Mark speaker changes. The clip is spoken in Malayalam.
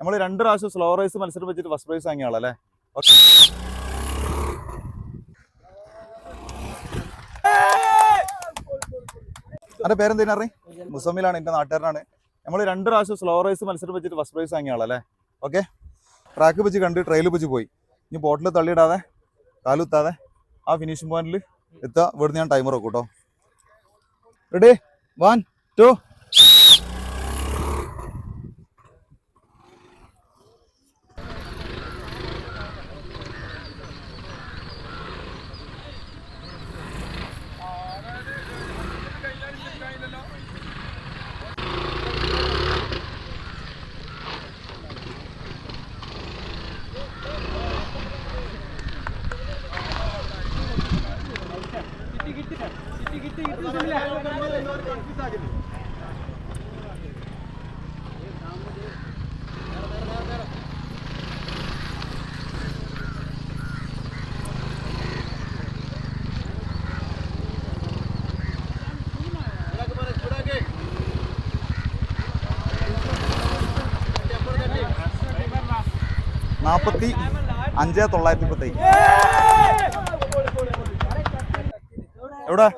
Speaker 1: നമ്മൾ 2 പ്രാവശ്യം സ്ലോ റേസ് മത്സരം വെച്ചിട്ട് ഫസ്റ്റ് പ്രൈസ് വാങ്ങിയ ആളല്ലേ. എൻ്റെ പേരെന്തിനാ അറിയ? മുസമ്മിലാണ്, എൻ്റെ നാട്ടുകാരനാണ്. നമ്മൾ 2 പ്രാവശ്യം സ്ലോ റേസ് മത്സരം വെച്ചിട്ട് ഫസ്റ്റ് പ്രൈസ് വാങ്ങിയ ആളല്ലേ. ഓക്കെ, ട്രാക്ക് വെച്ച് കണ്ട് ട്രെയിൽ വെച്ച് പോയി. ഇനി ബോട്ടിൽ തള്ളിയിടാതെ കാലുത്താതെ ആ ഫിനിഷിംഗ് പോയിന്റിൽ എത്തുക. ഇവിടുന്ന് ഞാൻ ടൈമർ വെക്കും കേട്ടോ. റെഡി, 1 2. നാൽപ്പത്തി 5,930. എവിടെ